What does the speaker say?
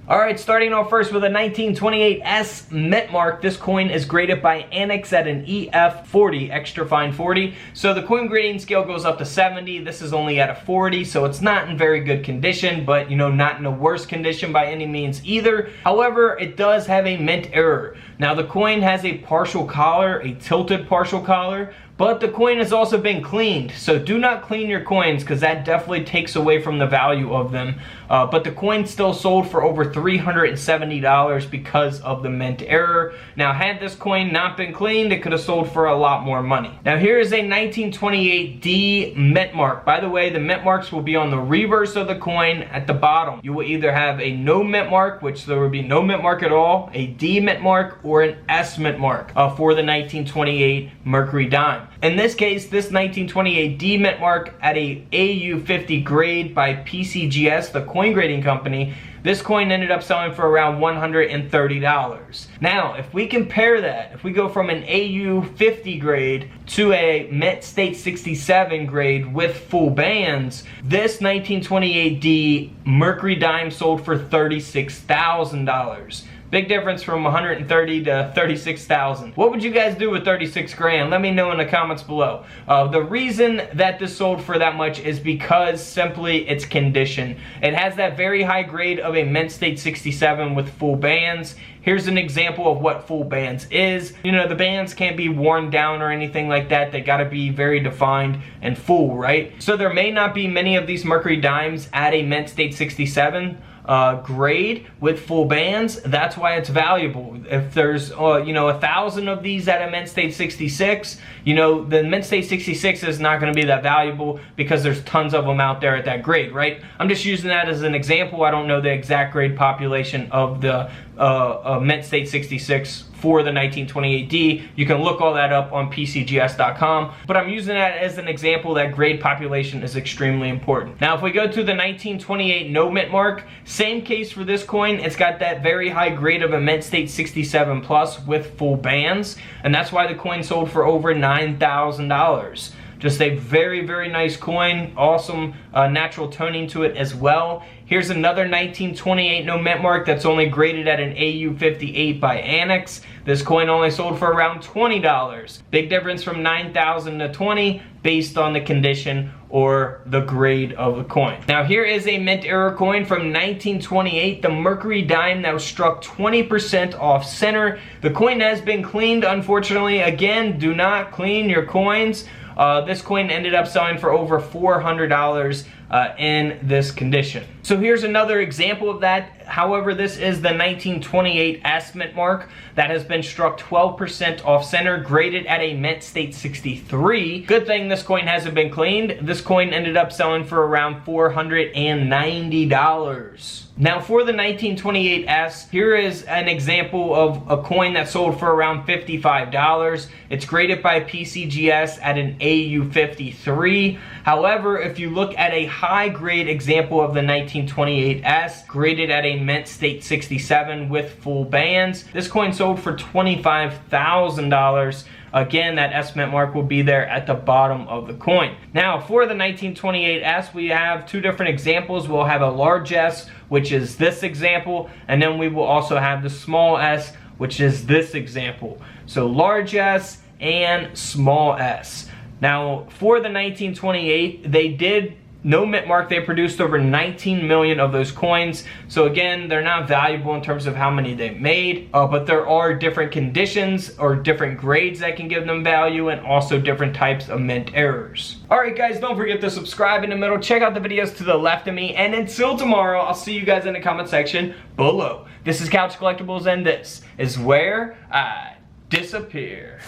Alright, starting off first with a 1928S mint mark. This coin is graded by Tiffanys at an EF40, extra fine 40. So the coin grading scale goes up to 70. This is only at a 40, so it's not in very good condition, but not in a worse condition by any means either. However, it does have a mint error. Now the coin has a partial collar, a tilted partial collar, but the coin has also been cleaned. So do not clean your coins, because that definitely takes away from the value of them. But the coin still sold for over $370 because of the mint error. Now had this coin not been cleaned, it could have sold for a lot more money. Now here is a 1928D mint mark. By the way, the mint marks will be on the reverse of the coin at the bottom. You will either have a no mint mark, which there would be no mint mark at all, a D mint mark, or an S mint mark for the 1928 Mercury dime. In this case, this 1928 D mint mark at a AU50 grade by PCGS, the coin grading company, this coin ended up selling for around $130. Now, if we compare that, if we go from an AU50 grade to a Mint State 67 grade with full bands, this 1928D Mercury dime sold for $36,000. Big difference from 130 to 36,000. What would you guys do with 36 grand? Let me know in the comments below. The reason that this sold for that much is because simply its condition. It has that very high grade of a Mint State 67 with full bands. Here's an example of what full bands is. The bands can't be worn down or anything like that. They gotta be very defined and full, right? So there may not be many of these Mercury dimes at a Mint State 67 grade with full bands. That's why it's valuable. If there's 1,000 of these at a Mint State 66, the Mint State 66 is not going to be that valuable because there's tons of them out there at that grade, right? I'm just using that as an example. I don't know the exact grade population of the Mint State 66 for the 1928D. You can look all that up on PCGS.com, but I'm using that as an example that grade population is extremely important. Now if we go to the 1928 no mint mark, same case for this coin. It's got that very high grade of a Mint State 67 plus with full bands, and that's why the coin sold for over $9,000. Just a very, very nice coin. Awesome natural toning to it as well. Here's another 1928 no mint mark that's only graded at an AU58 by Tiffanys. This coin only sold for around $20. Big difference from $9,000 to $20 based on the condition or the grade of the coin. Now here is a mint error coin from 1928, the Mercury dime that was struck 20% off center. The coin has been cleaned, unfortunately. Again, do not clean your coins. This coin ended up selling for over $400 in this condition. So here's another example of that. However, this is the 1928 S mint mark that has been struck 12% off center, graded at a Mint State 63. Good thing this coin hasn't been cleaned. This coin ended up selling for around $490. Now for the 1928S, here is an example of a coin that sold for around $55. It's graded by PCGS at an AU53. However, if you look at a high grade example of the 1928S, graded at a Mint State 67 with full bands, this coin sold for $25,000. Again, that S mint mark will be there at the bottom of the coin. Now, for the 1928S, we have two different examples. We'll have a large S, which is this example, and then we will also have the small S, which is this example. So large S and small S. Now, for the 1928, they did no mint mark. They produced over 19 million of those coins. So again, they're not valuable in terms of how many they made, but there are different conditions or different grades that can give them value, and also different types of mint errors. Alright guys, don't forget to subscribe in the middle. Check out the videos to the left of me, and until tomorrow, I'll see you guys in the comment section below. This is Couch Collectibles, and this is where I disappear.